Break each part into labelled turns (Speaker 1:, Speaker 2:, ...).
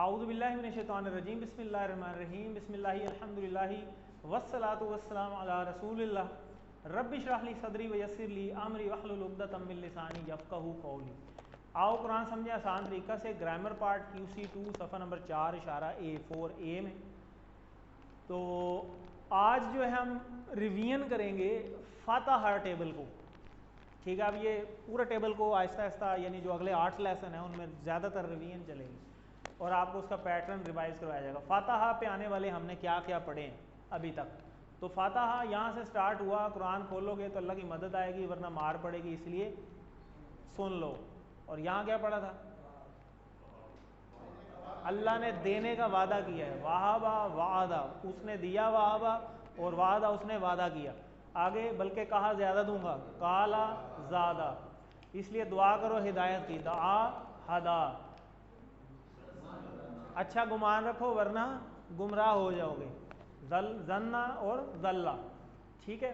Speaker 1: اعوذ باللہ من الشیطان الرجیم بسم اللہ الرحمن الرحیم بسم اللہ الحمدللہ والصلاۃ والسلام علی رسول اللہ رب اشرح لی صدری ویسر لی امری واحلل عقدۃ من لسانی یفقہوا قولی۔ آؤ قرآن سمجھے آسان طریقہ سے، گرامر پارٹ QC2 صفحہ نمبر 4 اشارہ A4A میں۔ تو آج جو ہے ہم ریویژن کریں گے فاتحہ ٹیبل کو، ٹھیک ہے۔ اب یہ پورا ٹیبل کو آہستہ آہستہ، یعنی جو اگلے 8 لیسن ہیں ان میں زیادہ تر ریویژن چلے گی اور آپ کو اس کا پیٹرن ریوائز کروایا جائے گا۔ فاتحہ پہ آنے والے ہم نے کیا کیا پڑھے ہیں ابھی تک۔ تو فاتحہ یہاں سے سٹارٹ ہوا، قرآن کھولو گے تو اللہ کی مدد آئے گی ورنہ مار پڑے گی، اس لیے سن لو۔ اور یہاں کیا پڑھا تھا؟ اللہ نے دینے کا وعدہ کیا ہے، وہابا وعدہ، اس نے دیا وہابا، اور وعدہ اس نے وعدہ کیا۔ آگے بلکہ کہا زیادہ دوں گا، کالا زیادہ، اس لیے دعا کرو ہدایت کی، دعا ہدا، اچھا گمان رکھو ورنہ گمراہ ہو جاؤ گے، ظنہ اور ذلہ، ٹھیک ہے۔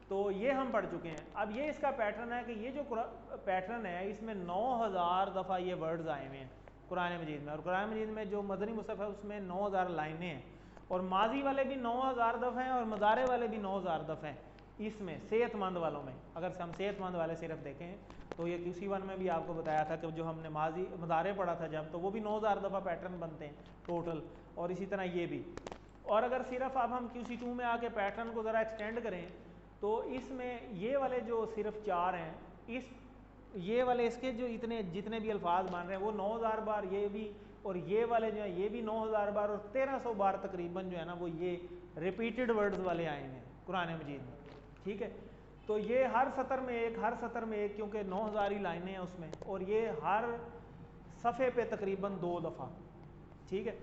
Speaker 1: تو یہ ہم پڑھ چکے ہیں۔ اب یہ اس کا پیٹرن ہے کہ یہ جو پیٹرن ہے اس میں 9000 دفعہ یہ ورڈز آئے ہوئے ہیں قرآن مجید میں، اور قرآن مجید میں جو مدنی مصحف ہے اس میں 9000 لائنیں ہیں، اور ماضی والے بھی 9000 دفعہ ہیں اور مضارع والے بھی 9000 دفعہ ہیں اس میں، صحت مند والوں میں۔ اگر ہم صحت مند والے صرف دیکھیں تو یہ QC1 میں بھی آپ کو بتایا تھا کہ جو ہم نے ماضی مضارع پڑھا تھا جب، تو وہ بھی 9000 دفعہ پیٹرن بنتے ہیں ٹوٹل، اور اسی طرح یہ بھی۔ اور اگر صرف اب ہم QC2 میں آ کے پیٹرن کو ذرا ایکسٹینڈ کریں تو اس میں یہ والے جو صرف 4 ہیں، یہ والے اس کے جو جتنے بھی الفاظ بن رہے ہیں وہ 9000 بار، یہ بھی، اور یہ والے جو ہیں یہ بھی 9000 بار، اور 1300 بار تقریباً جو ہے نا وہ یہ ریپیٹڈ ورڈز والے آئے ہیں قرآن مجید میں، ٹھیک ہے۔ تو یہ ہر سطر میں ایک، کیونکہ 9000 ہی لائنیں ہیں اس میں، اور یہ ہر صفحے پہ تقریباً 2 دفعہ، ٹھیک ہے۔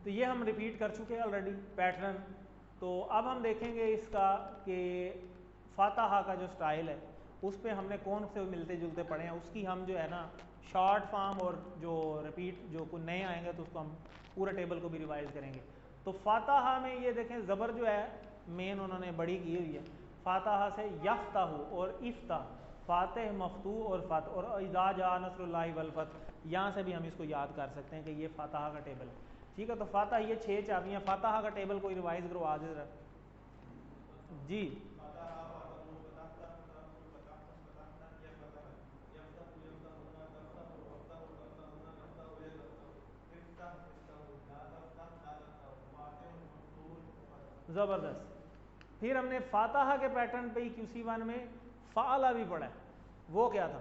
Speaker 1: تو یہ ہم ریپیٹ کر چکے ہیں آلریڈی پیٹرن۔ تو اب ہم دیکھیں گے اس کا کہ فاتحہ کا جو سٹائل ہے اس پہ ہم نے کون سے ملتے جلتے پڑھے ہیں، اس کی ہم جو ہے نا شارٹ فارم اور جو ریپیٹ جو کوئی نئے آئیں گے تو اس کو ہم پورے ٹیبل کو بھی ریوائز کریں گے۔ تو فاتحہ میں یہ دیکھیں زبر جو ہے مین انہوں نے بڑی کی ہوئی ہے، فاتحہ سے یفتح اور افتح، فاتح مفتوح اور فتح، اور اذا جاء نصر اللہ والفتح، یہاں سے بھی ہم اس کو یاد کر سکتے ہیں کہ یہ فاتحہ کا ٹیبل ہے، ٹھیک ہے۔ تو فاتحہ یہ 6 چابیاں، فاتحہ کا ٹیبل کوئی ریوائز کرو آج ذرا جی۔ زبردست۔ پھر ہم نے فاتحہ کے پیٹرن پہ ہی QC1 میں فعلہ بھی پڑھا ہے، وہ کیا تھا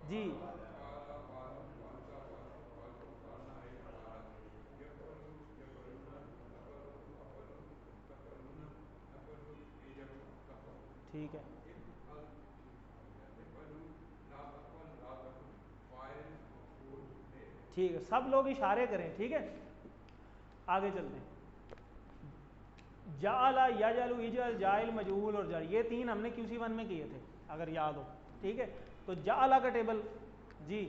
Speaker 1: جی؟ ٹھیک ہے، ٹھیک ہے، سب لوگ اشارے کریں، ٹھیک ہے۔ آگے چلتے ہیں۔ جعل، یجعل، اجعل، جائل، مجعول اور جعل، یہ 3 ہم نے QC1 میں کیے تھے اگر یاد ہو، ٹھیک ہے۔ تو جعل کا ٹیبل جی،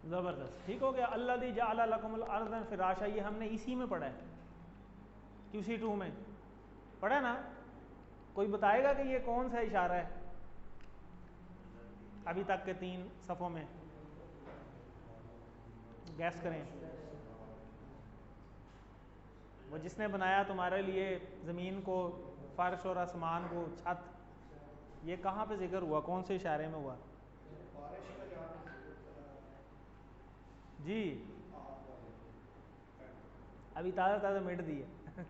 Speaker 1: زبردست، ٹھیک ہو گیا۔ الذی جعل لکم الارض فراشا، یہ ہم نے اسی میں پڑھا ہے QC2 میں پڑھا نا۔ کوئی بتائے گا کہ یہ کون سا اشارہ ہے ابھی تک کے 3 صفوں میں؟ گیس کریں۔ وہ جس نے بنایا تمہارے لیے زمین کو، فرش اور آسمان کو، چھت، یہ کہاں پہ ذکر ہوا، کون سے اشارے میں ہوا جی؟ ابھی تازہ تازہ مٹ دی ہے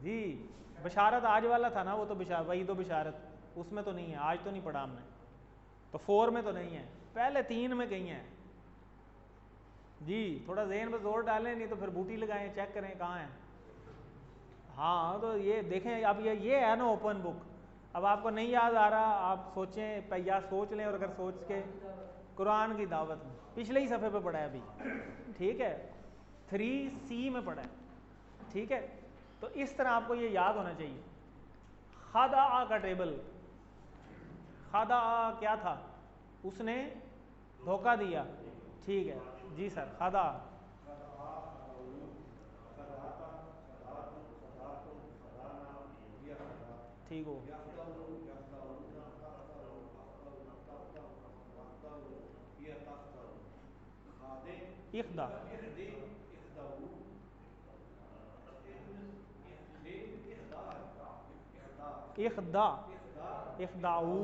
Speaker 1: جی۔ بشارت آج والا تھا نا، وہ تو وعید و بشارت اس میں تو نہیں ہے، آج تو نہیں پڑھا ہم نے، تو 4 میں تو نہیں ہے، پہلے 3 میں کہیں ہیں جی۔ تھوڑا ذہن پہ زور ڈالیں، نہیں تو پھر بوٹی لگائیں، چیک کریں کہاں ہیں۔ ہاں تو یہ دیکھیں، اب یہ ہے نا اوپن بک، اب آپ کو نہیں یاد آ رہا آپ سوچیں، یا سوچ لیں، اور اگر سوچ کے قرآن کی دعوت میں پچھلے ہی صفحے پہ پڑھا ہے ابھی، ٹھیک ہے، 3C میں پڑھا ہے، ٹھیک ہے۔ تو اس طرح آپ کو یہ یاد ہونا چاہیے۔ خدع کا ٹیبل، خدا کیا تھا؟ اس نے دھوکہ دیا. ٹھیک ہے جی سر. خدا ٹھیک ہو. اخدا اخدا اخداؤ.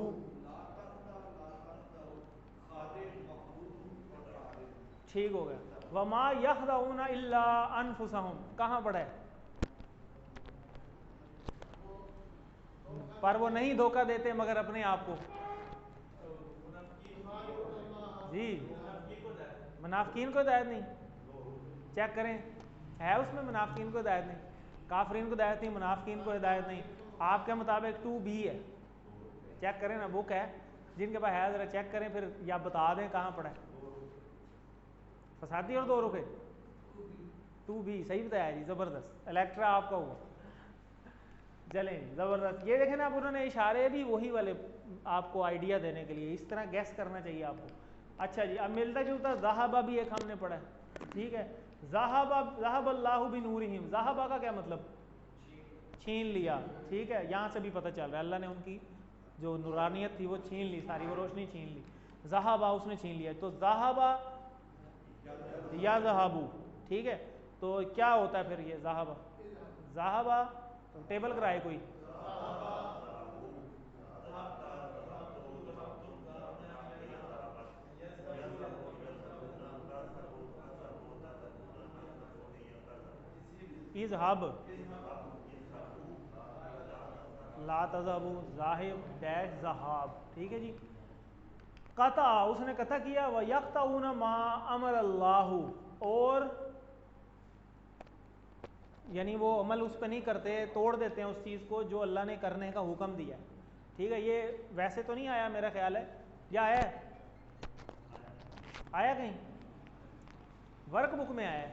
Speaker 1: ٹھیک ہو گیا. وما یخدعون الا انفسہم کہاں پڑا ہے؟ پر وہ نہیں دھوکہ دیتے مگر اپنے آپ کو. جی منافقین کو ہدایت نہیں. چیک کریں ہے اس میں منافقین کو ہدایت نہیں. کافرین کو ہدایت نہیں, منافقین کو ہدایت نہیں. آپ کے مطابق 2B ہے. چیک کریں نا, بک ہے جن کے پاس ہے ذرا چیک کریں پھر, یا بتا دیں کہاں پڑا ہے. فسادی اور 2 رکے 2B صحیح بتایا جی. زبردست. الیکٹرا آپ کا ہوا. چلیں زبردست. یہ دیکھیں نا, اب انہوں نے اشارے بھی وہی والے آپ کو آئیڈیا دینے کے لیے, اس طرح گیس کرنا چاہیے آپ کو. اچھا جی, اب ملتا جلتا ذہبہ بھی ایک ہم نے پڑھا ہے. ٹھیک ہے. ذہب اللہ بنورہم, ذہبہ کا کیا مطلب؟ چھین لیا. ٹھیک ہے, یہاں سے بھی پتہ چل رہا ہے اللہ نے ان کی جو نورانیت تھی وہ چھین لی, ساری وہ روشنی چھین لی. ذہبہ اس نے چھین لیا. تو ذہبہ یا ذہبو. ٹھیک ہے, تو کیا ہوتا ہے پھر یہ ذہبہ؟ ذہبہ ٹیبل کرائے کوئی. اذهب لا تذهبوا ذاہب ڈیش ذہاب. ٹھیک ہے جی. قطع اس نے قطع کیا. وَيَقْطَعُونَ مَا أَمَرَ اللَّهُ اور یعنی وہ عمل اس پہ نہیں کرتے, توڑ دیتے ہیں اس چیز کو جو اللہ نے کرنے کا حکم دیا. ٹھیک ہے. یہ ویسے تو نہیں آیا میرا خیال ہے, یا ہے آیا کہیں ورک بک میں آیا ہے؟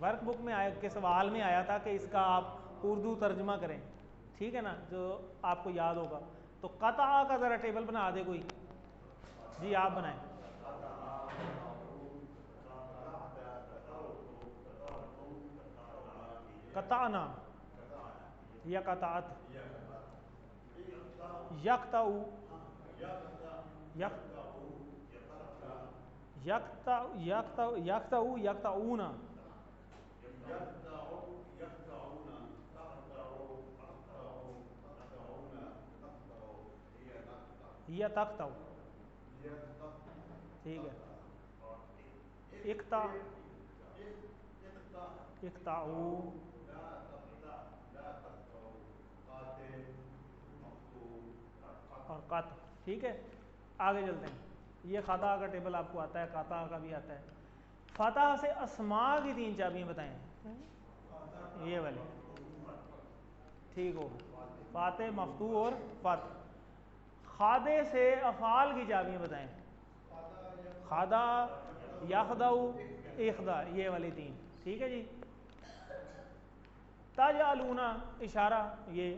Speaker 1: ورک بک میں آیا کہ سوال میں آیا تھا کہ اس کا آپ اردو ترجمہ کریں. ٹھیک ہے نا, جو آپ کو یاد ہوگا. تو قطع کا ذرا ٹیبل بنا دے کوئی. جی آپ بنائیں. قطعنا یا قطعت. یقطع یقطعون. یا تقطع. ٹھیک ہے. اقطع اقطعوا اور قطع. ٹھیک ہے, آگے چلتے ہیں. یہ خطا کا ٹیبل آپ کو آتا ہے, قطع کا بھی آتا ہے. فتح سے اسماء کی 3 چابیاں بتائیں. یہ والی. ٹھیک ہو. فاتح, مفتوح اور فتح. خادے سے افعال کی چابیاں بتائیں. خدا, یخدع, اخدا, یہ والی 3. ٹھیک ہے جی. تجعلون اشارہ, یہ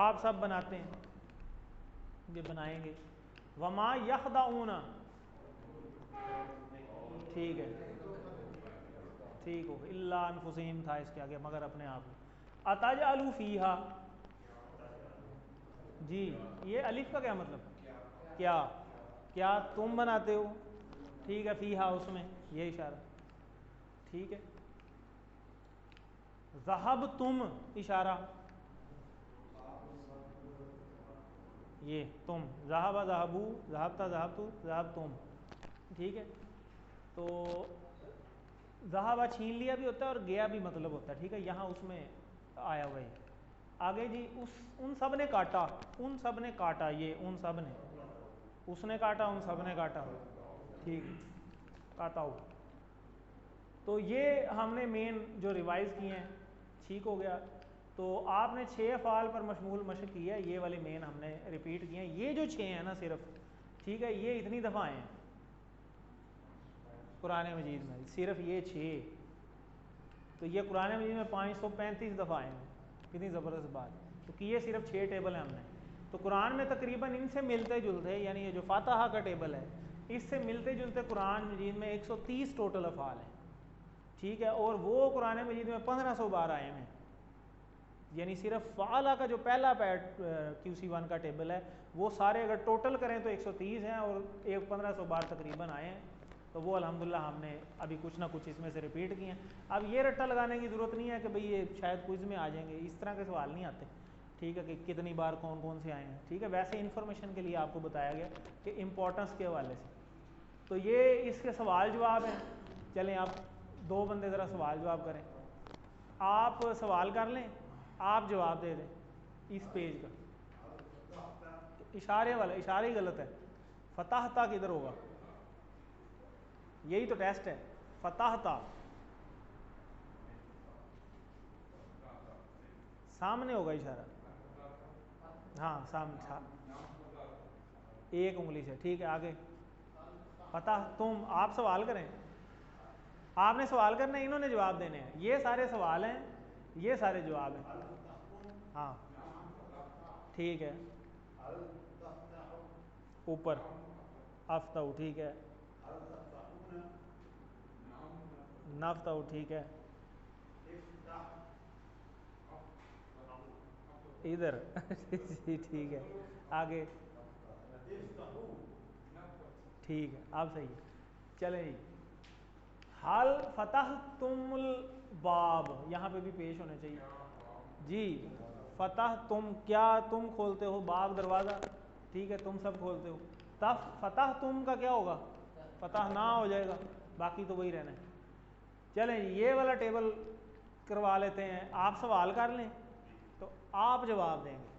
Speaker 1: آپ سب بناتے ہیں, یہ بنائیں گے. وما یخدعون. ٹھیک ہے ٹھیک ہو. الا انفسہم تھا اس کے آگے, مگر اپنے آپ. اتجعل فیہا. جی یہ الف کا کیا مطلب؟ کیا کیا تم بناتے ہو. ٹھیک ہے. فیہا اس میں, یہ اشارہ. ٹھیک ہے. ذہب تم اشارہ, یہ تم. ذہب ذہبو, ذہبتا ذہبتو, ذہب تم. ٹھیک ہے. تو ذہبہ چھین لیا بھی ہوتا ہے اور گیا بھی مطلب ہوتا ہے. ٹھیک ہے, یہاں اس میں آیا ہوا ہے. آگے جی, ان سب نے کاٹا. ان سب نے کاٹا, یہ ان سب نے, اس نے کاٹا, ان سب نے کاٹا. ٹھیک, کاٹا ہو. تو یہ ہم نے مین جو ریوائز کیے ہیں. ٹھیک ہو گیا. تو آپ نے 6 افعال پر مشمول مشق کی ہے, یہ والی مین ہم نے ریپیٹ کیے ہیں. یہ جو 6 ہیں نا صرف, ٹھیک ہے, یہ اتنی دفعہ آئے ہیں قرآن مجید میں, صرف یہ 6. تو یہ قرآن مجید میں 535 دفعہ آئے ہیں. کتنی زبردست بات. تو کیے صرف 6 ٹیبل ہیں ہم نے. تو قرآن میں تقریباً ان سے ملتے جلتے، یعنی یہ جو فاتحہ کا ٹیبل ہے اس سے ملتے جلتے قرآن مجید میں 130 ٹوٹل افعال ہیں، ٹھیک ہے، اور وہ قرآن مجید میں 1500 بار آئے ہیں، یعنی صرف فعلہ کا جو پہلا QC1 کا ٹیبل ہے وہ سارے اگر ٹوٹل کریں تو 130 ہیں اور 1500 بار تقریباً آئے ہیں، تو وہ الحمدللہ ہم نے ابھی کچھ نہ کچھ اس میں سے ریپیٹ کیے ہیں۔ اب یہ رٹا لگانے کی ضرورت نہیں ہے کہ بھئی یہ شاید کوئز میں آ جائیں گے، اس طرح کے سوال نہیں آتے، ٹھیک ہے، کہ کتنی بار کون کون سے آئے ہیں، ٹھیک ہے، ویسے انفارمیشن کے لیے آپ کو بتایا گیا کہ امپورٹنس کے حوالے سے۔ تو یہ اس کے سوال جواب ہیں، چلیں آپ دو بندے ذرا سوال جواب کریں، آپ سوال کر لیں، آپ جواب دے دیں اس پیج کا، اشارے والا، اشارے ہی غلط ہے، فتحتا کدھر ہوگا، یہی تو ٹیسٹ ہے، فتحتا سامنے ہوگا اشارہ، ہاں سامنے، ایک انگلی سے، ٹھیک ہے، آگے فتح تم، آپ سوال کریں، آپ نے سوال کرنا ہے، انہوں نے جواب دینے ہیں، یہ سارے سوال ہیں، یہ سارے جواب ہیں، ہاں ٹھیک ہے، اوپر افتح، ٹھیک ہے، نفتح، ٹھیک ہے، ادھر جی ٹھیک ہے، آگے ٹھیک ہے، آپ صحیح ہے، چلیں جی، حل فتح تم الباب، یہاں پہ بھی پیش ہونے چاہیے جی، فتح تم، کیا تم کھولتے ہو، باب دروازہ، ٹھیک ہے، تم سب کھولتے ہو، فتح تم کا کیا ہوگا، فتح نہ ہو جائے گا، باقی تو وہی رہنا ہے۔ چلیں جی یہ والا ٹیبل کروا لیتے ہیں، آپ سوال کر لیں تو آپ جواب دیں گے،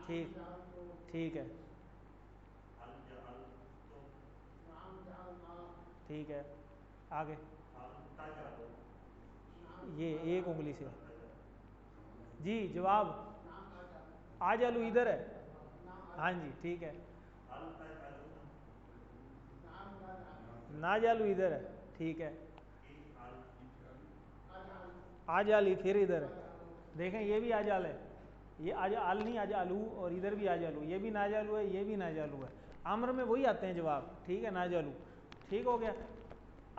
Speaker 1: ٹھیک ٹھیک ہے، ٹھیک ہے، آگے یہ ایک انگلی سے، جی جواب آجالو ادھر ہے، ہاں جی ٹھیک ہے، ناجالو ادھر ہے، ٹھیک ہے، آجالی پھر ادھر ہے، دیکھیں یہ بھی آجال ہے، یہ آجال نہیں، آجالو، اور ادھر بھی آجالو، یہ بھی ناجالو ہے، یہ بھی ناجالو ہے، امر میں وہی آتے ہیں جواب، ٹھیک ہے، ناجالو، ٹھیک ہو گیا،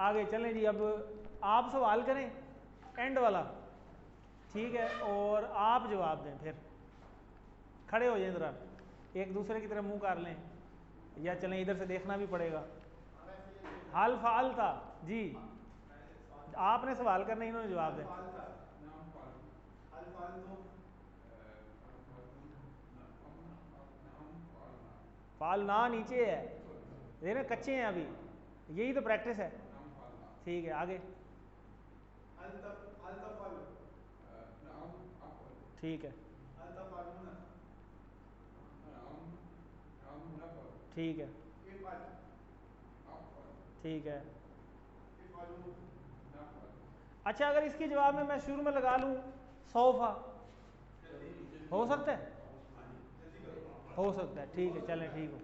Speaker 1: آگے چلیں جی، اب آپ سوال کریں اینڈ والا، ٹھیک ہے، اور آپ جواب دیں، پھر کھڑے ہو جائیں ذرا، ایک دوسرے کی طرف منہ کر لیں، یا چلیں ادھر سے دیکھنا بھی پڑے گا، حل فعل تھا جی، آپ نے سوال کرنا، انہوں نے جواب دیں، فعلنا نیچے ہے، دیکھیں کچے ہیں ابھی، یہی تو پریکٹس ہے، ٹھیک ہے، آگے ٹھیک ہے، ٹھیک ہے، ٹھیک ہے، اچھا اگر اس کے جواب میں شروع میں لگا لوں صوفہ، ہو سکتا ہے، ہو سکتا ہے، ٹھیک ہے، چلیں ٹھیک ہو،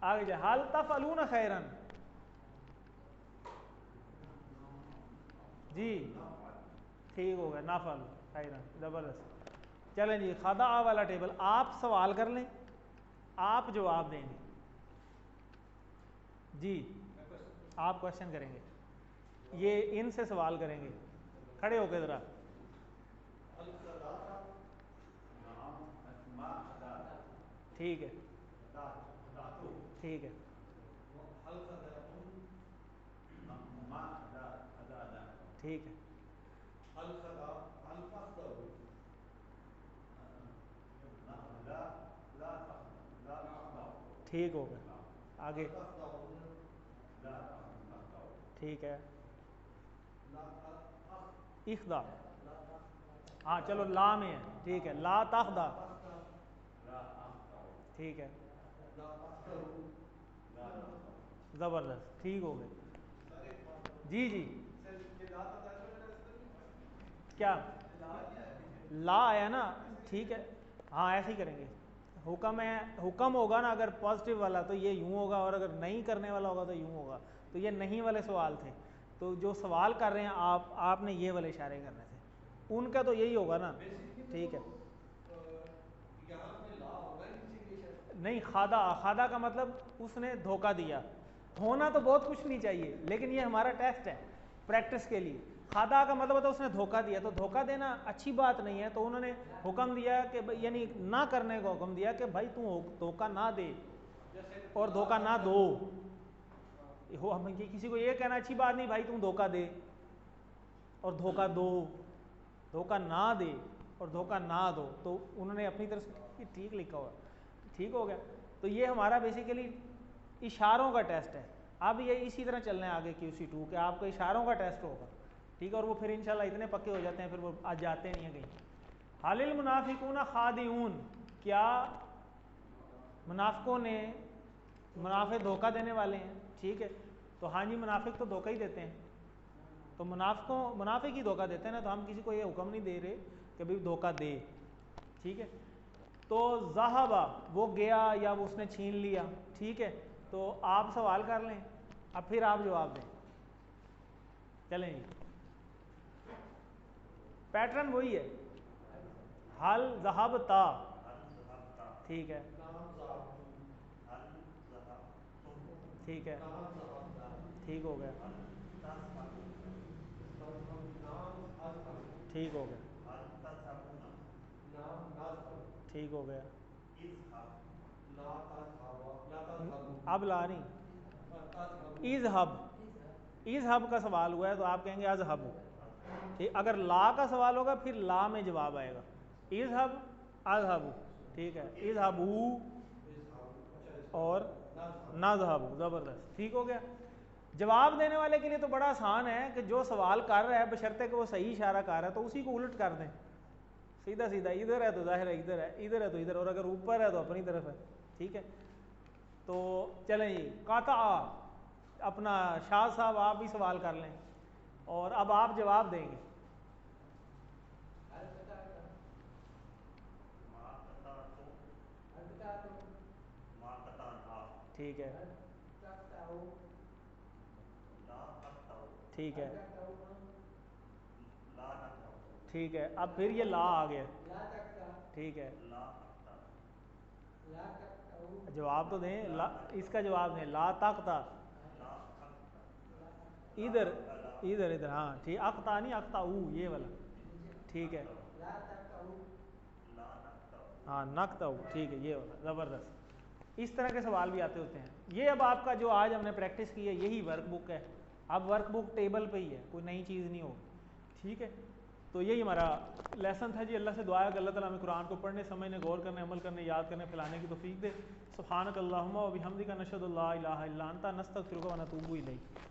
Speaker 1: آگے جائے، حل تفعلون خیرن، جی ٹھیک ہو گیا، نافعل خیرن، زبردست، چلیں جی خدا والا ٹیبل، آپ سوال کر لیں، آپ جواب دیں گے، جی آپ کوشچن کریں گے، یہ ان سے سوال کریں گے، کھڑے ہو کے ذرا، ٹھیک ہے، ٹھیک ہے، ٹھیک ہے، ٹھیک ہو گیا، آگے ٹھیک ہے، اخدا، ہاں چلو لا میں ہے، ٹھیک ہے، لا تخدا، ٹھیک ہے، زبردست، ٹھیک ہو گئے، جی جی کیا لا آیا نا، ٹھیک ہے، ہاں ایسے ہی کریں گے، حکم ہے، حکم ہوگا نا اگر پازیٹیو والا تو یہ یوں ہوگا، اور اگر نہیں کرنے والا ہوگا تو یوں ہوگا، تو یہ نہیں والے سوال تھے، تو جو سوال کر رہے ہیں آپ نے یہ والے اشارے کرنے تھے، ان کا تو یہی ہوگا نا. ٹھیک ہے نہیں, خادہ کا مطلب اس نے دھوکہ دیا. ہونا تو بہت کچھ نہیں چاہیے لیکن یہ ہمارا ٹیسٹ ہے پریکٹس کے لیے. خادہ کا مطلب ہوتا ہے اس نے دھوکہ دیا, تو دھوکہ دینا اچھی بات نہیں ہے. تو انہوں نے حکم دیا کہ یعنی نہ کرنے کا حکم دیا کہ بھائی تو دھوکہ نہ دے اور دھوکہ نہ دو. ہم کسی کو یہ کہنا اچھی بات نہیں بھائی تم دھوکہ دے اور دھوکہ دو, دھوکہ نہ دے اور دھوکہ نہ دو. تو انہوں نے اپنی طرف سے ٹھیک لکھا ہوا, ٹھیک ہو گیا. تو یہ ہمارا بیسیکلی اشاروں کا ٹیسٹ ہے. اب یہ اسی طرح چلنا ہے آگے QC2 کہ آپ کو اشاروں کا ٹیسٹ ہوگا, ٹھیک ہے. اور وہ پھر انشاءاللہ اتنے پکے ہو جاتے ہیں پھر وہ آج جاتے نہیں ہیں کہیں. حال المنافقون خادعون, کیا منافقوں نے, منافق دھوکہ دینے والے ہیں, ٹھیک ہے. تو ہاں جی منافق تو دھوکہ ہی دیتے ہیں, تو منافق ہی دھوکہ دیتے ہیں نا. تو ہم کسی کو یہ حکم نہیں دے رہے کہ بھائی دھوکہ دے, ٹھیک ہے. تو ذہبہ وہ گیا یا وہ اس نے چھین لیا, ٹھیک ہے. تو آپ سوال کر لیں, اب پھر آپ جواب دیں. چلیں جی, پیٹرن وہی ہے, حل ذہبتا, ٹھیک ہے, ٹھیک ہے, ٹھیک ہو گیا, ٹھیک ہو گیا, ٹھیک ہو گیا. اب لا نہیں, اذهب کا سوال ہوا ہے تو آپ کہیں گے اذهب. ٹھیک, اگر لا کا سوال ہوگا پھر لا میں جواب آئے گا. اذهب اذهب, ٹھیک ہے. اذهبوا اور نذهب, زبردست, ٹھیک ہو گیا. جواب دینے والے کے لیے تو بڑا آسان ہے کہ جو سوال کر رہا ہے بشرطے کہ وہ صحیح اشارہ کر رہا ہے تو اسی کو الٹ کر دیں, سیدھا سیدھا. ادھر ہے تو ظاہر ہے ادھر ہے, ادھر ہے تو ادھر, اور اگر اوپر ہے تو اپنی طرف ہے, ٹھیک ہے. تو چلیں جی, قاطع, اپنا شاہ صاحب آپ بھی سوال کر لیں اور اب آپ جواب دیں گے. ٹھیک ہے, ٹھیک ہے, ٹھیک ہے. اب پھر یہ لا آ گیا, ٹھیک ہے. جواب تو دیں, اس کا جواب دیں. لا تقطع, ادھر ادھر ادھر, ہاں ٹھیک. اقطع نہیں, اقطعوا یہ والا, ٹھیک ہے. ہاں نقطع, ٹھیک ہے, یہ والا, زبردست. اس طرح کے سوال بھی آتے ہوتے ہیں. یہ اب آپ کا جو آج ہم نے پریکٹس کی ہے یہی ورک بک ہے. اب ورک بک ٹیبل پہ ہی ہے, کوئی نئی چیز نہیں ہوگی, ٹھیک ہے. تو یہی ہمارا لیسن تھا جی. اللہ سے دعا ہے کہ اللہ تعالیٰ ہمیں قرآن کو پڑھنے, سمجھنے, غور کرنے, عمل کرنے, یاد کرنے, پھیلانے کی توفیق دے. سبحانک اللہم و بحمدک نشہد لا الہ الا انت نستغفرک و نتوب الیک.